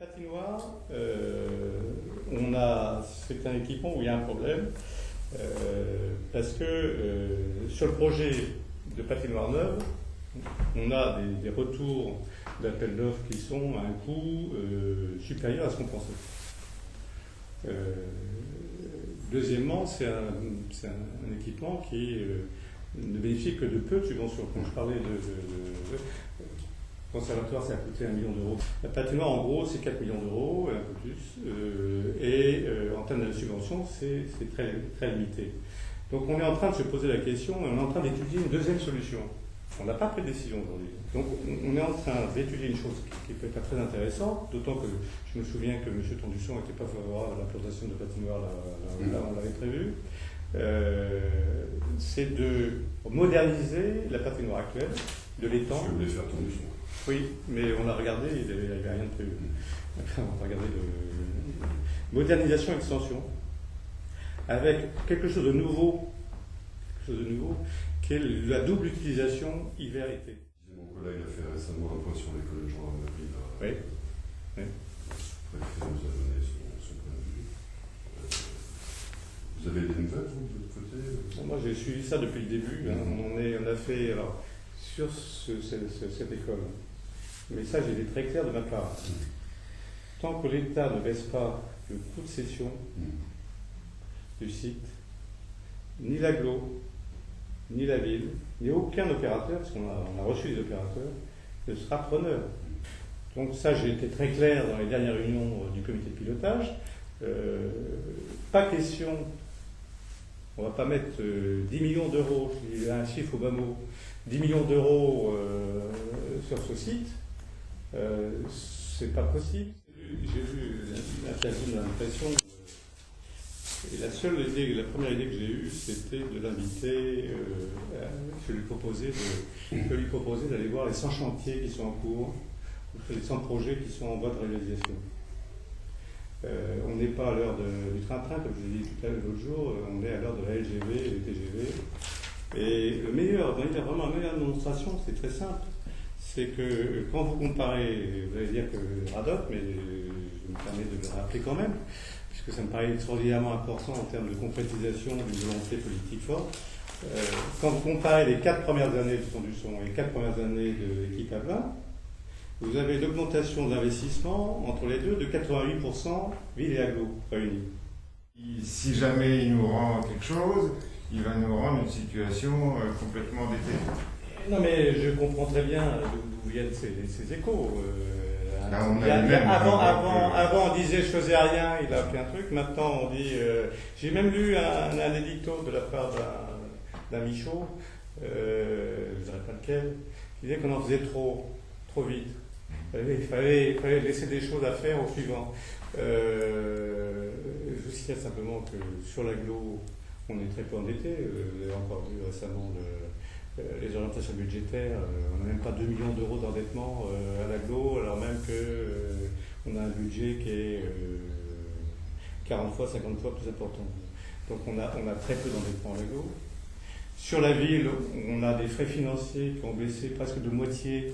Patinoire, c'est un équipement où il y a un problème, parce que sur le projet de patinoire neuve, on a des retours d'appels d'offres qui sont à un coût supérieur à ce qu'on pensait. Deuxièmement, c'est un équipement qui ne bénéficie que de peu de subventions. Quand je parlais de conservatoire, ça a coûté 1 million d'euros. La patinoire, en gros, c'est 4 millions d'euros, un peu plus. En termes de subventions, c'est très, très limité. Donc on est en train de se poser la question, on est en train d'étudier une deuxième solution. On n'a pas pris de décision aujourd'hui. Donc on est en train d'étudier une chose qui peut être très intéressante, d'autant que je me souviens que M. Tondusson n'était pas favorable à l'implantation de patinoire là on l'avait prévu. C'est de moderniser la patinoire actuelle, de l'étendre. Je voulais faire Tondusson. Oui, mais on a regardé, il n'y avait rien de prévu. On a regardé de modernisation et extension, avec quelque chose de nouveau, qui est la double utilisation hiver-été. Mon collègue a fait récemment un point sur l'école de Jean Avril. Oui. Oui. Le préfet nous a donné son point de vue. Vous avez des nouvelles, vous, de votre côté? Moi, j'ai suivi ça depuis le début. Hein. On a fait, alors, sur cette école, le message était très clair de ma part. Tant que l'État ne baisse pas le coût de cession du site, ni l'agglo, ni la ville, ni aucun opérateur, parce qu'on a reçu des opérateurs, ne sera preneur. Donc ça, j'ai été très clair dans les dernières réunions du comité de pilotage. Pas question, on ne va pas mettre 10 millions d'euros, il y a un chiffre au bas mot, 10 millions d'euros sur ce site. C'est pas possible. J'ai vu l'interview de l'impression. Et la première idée que j'ai eue, c'était de l'inviter, de lui proposer d'aller voir les 100 chantiers qui sont en cours, les 100 projets qui sont en voie de réalisation. On n'est pas à l'heure du train-train, comme je l'ai dit tout à l'heure l'autre jour, on est à l'heure de la LGV et du TGV. Et vraiment la meilleure démonstration, c'est très simple. C'est que quand vous comparez, vous allez dire que RADOC, mais je me permets de le rappeler quand même, puisque ça me paraît extraordinairement important en termes de concrétisation d'une volonté politique forte. Quand vous comparez les 4 premières années de Tondusson et les 4 premières années de l'équipe Ablin, vous avez une augmentation d'investissement entre les deux de 88% ville et agglo réunis. Si jamais il nous rend quelque chose, il va nous rendre une situation complètement d'été. Non mais je comprends très bien d'où viennent ces échos. Avant on disait je faisais rien, il a fait un truc, maintenant on dit... j'ai même lu un édicto de la part d'un Michaud, je ne dirais pas lequel, qui disait qu'on en faisait trop vite. Il fallait laisser des choses à faire au suivant. Je vous signale simplement que sur l'agglo, on est très peu endetté. Vous avez encore vu récemment les orientations budgétaires. On n'a même pas 2 millions d'euros d'endettement à l'agglo, alors même qu'on a un budget qui est 40 fois, 50 fois plus important. Donc on a très peu d'endettement à l'agglo. Sur la ville, on a des frais financiers qui ont baissé presque de moitié